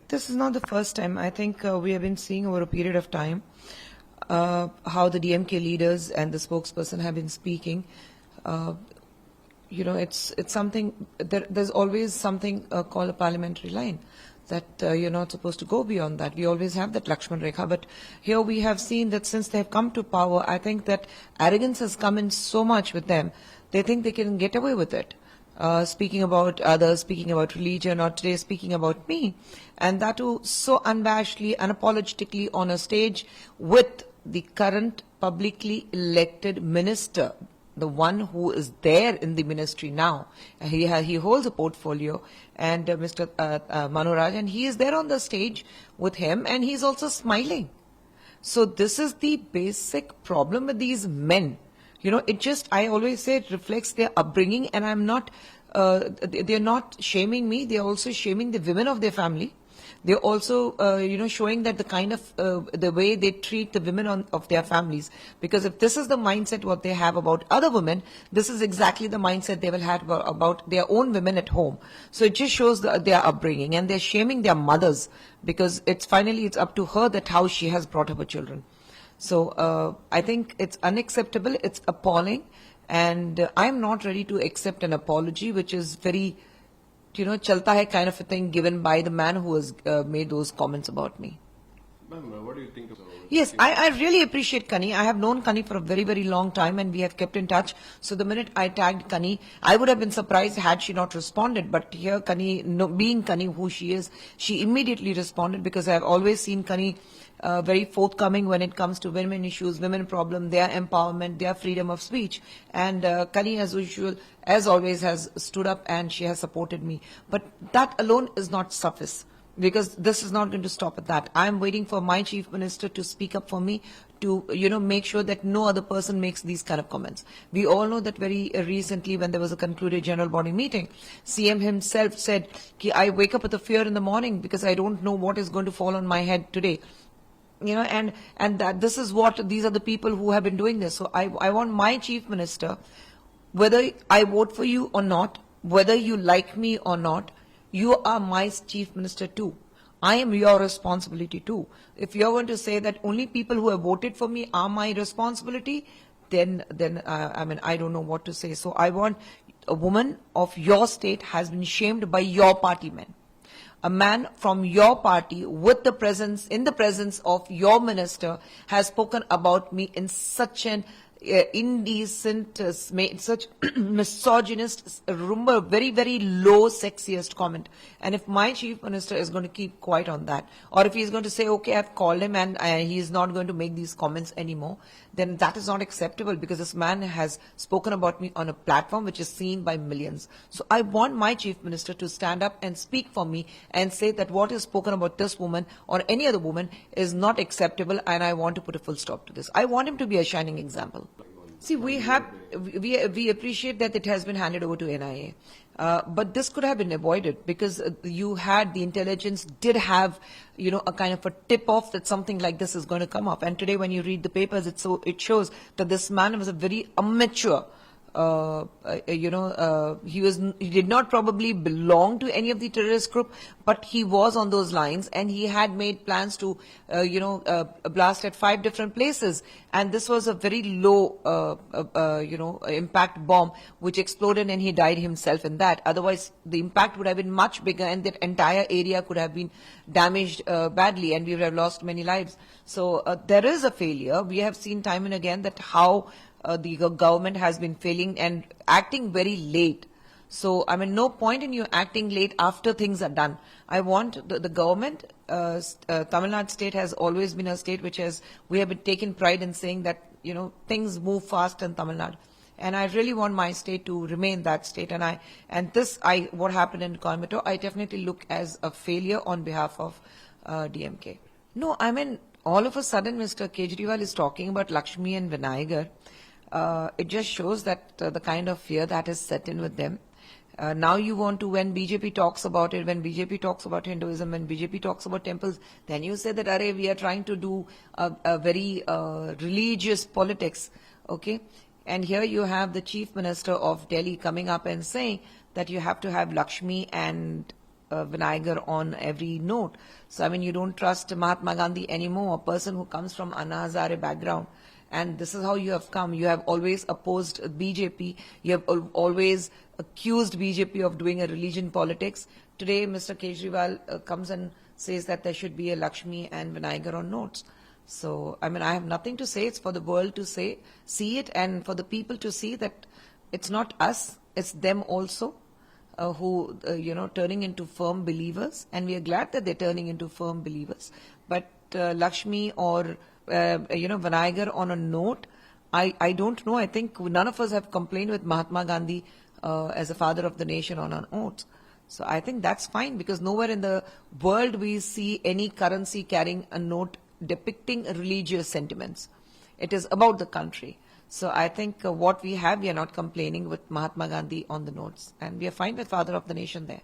This is not the first time. I think we have been seeing over a period of time how the DMK leaders and the spokesperson have been speaking. It's something, there's always something called a parliamentary line, that you're not supposed to go beyond that. We always have that Lakshman Rekha, but here we have seen that since they have come to power, I think that arrogance has come in so much with them. They think they can get away with it. Speaking about others, speaking about religion, or today speaking about me. And that too so unabashedly, unapologetically on a stage with the current publicly elected minister, the one who is there in the ministry now. He holds a portfolio, and Mr. Manoraj, and he is there on the stage with him, and he's also smiling. So this is the basic problem with these men. It just, I always say, it reflects their upbringing, and I'm not, they're not shaming me, they're also shaming the women of their family. They're also, showing that the kind of, the way they treat the women of their families. Because if this is the mindset what they have about other women, this is exactly the mindset they will have about their own women at home. So it just shows their upbringing, and they're shaming their mothers, because it's up to her that how she has brought up her children. So I think it's unacceptable, it's appalling, and I'm not ready to accept an apology which is very, chalta hai kind of a thing given by the man who has made those comments about me. Ma'am, what do you think of Yes, I really appreciate Kani. I have known Kani for a very, very long time, and we have kept in touch. So the minute I tagged Kani, I would have been surprised had she not responded. But here Kani, being Kani who she is, she immediately responded, because I have always seen Kani very forthcoming when it comes to women issues, women problem, their empowerment, their freedom of speech. And Kani, as usual, as always, has stood up and she has supported me. But that alone is not suffice, because this is not going to stop at that. I am waiting for my chief minister to speak up for me, to make sure that no other person makes these kind of comments. We all know that very recently, when there was a concluded general body meeting, CM himself said, I wake up with a fear in the morning because I don't know what is going to fall on my head today. And that this is what, these are the people who have been doing this. So I want my chief minister, whether I vote for you or not, whether you like me or not, you are my chief minister too. I am your responsibility too. If you're going to say that only people who have voted for me are my responsibility, then I don't know what to say. So I want, a woman of your state has been shamed by your party men. A man from your party in the presence of your minister has spoken about me in such an indecent, such misogynist, very, very low, sexiest comment. And if my chief minister is going to keep quiet on that, or if he's going to say, okay, I've called him and he is not going to make these comments anymore, then that is not acceptable, because this man has spoken about me on a platform which is seen by millions. So I want my chief minister to stand up and speak for me and say that what is spoken about this woman or any other woman is not acceptable, and I want to put a full stop to this. I want him to be a shining example. See, we appreciate that it has been handed over to NIA. But this could have been avoided, because the intelligence did have, a kind of a tip-off that something like this is going to come up. And today when you read the papers, it shows that this man was a very immature, he did not probably belong to any of the terrorist group, but he was on those lines, and he had made plans to, blast at 5 different places. And this was a very low, impact bomb which exploded, and he died himself in that. Otherwise, the impact would have been much bigger, and that entire area could have been damaged badly, and we would have lost many lives. So there is a failure. We have seen time and again that how the government has been failing and acting very late. So, no point in you acting late after things are done. I want the government, Tamil Nadu state has always been a state we have been taking pride in saying that, things move fast in Tamil Nadu. And I really want my state to remain that state. And what happened in Coimbatore, I definitely look as a failure on behalf of DMK. No, all of a sudden Mr. Kejriwal is talking about Lakshmi and Vinayagar. It just shows that the kind of fear that is set in with them. Now you want to, when BJP talks about it, when BJP talks about Hinduism, when BJP talks about temples, then you say that, we are trying to do a very religious politics, okay? And here you have the Chief Minister of Delhi coming up and saying that you have to have Lakshmi and vinegar on every note. So, I mean, you don't trust Mahatma Gandhi anymore, a person who comes from Anna Hazare background. And this is how you have come. You have always opposed BJP. You have always accused BJP of doing a religion politics. Today, Mr. Kejriwal comes and says that there should be a Lakshmi and vinegar on notes. So, I mean, I have nothing to say. It's for the world to see it, and for the people to see that it's not us, it's them also. Who, turning into firm believers, and we are glad that they're turning into firm believers. But Lakshmi or, vinegar on a note, I don't know. I think none of us have complained with Mahatma Gandhi as a father of the nation on our notes. So I think that's fine, because nowhere in the world we see any currency carrying a note depicting religious sentiments. It is about the country. So I think what we are not complaining with Mahatma Gandhi on the notes, and we are fine with Father of the Nation there.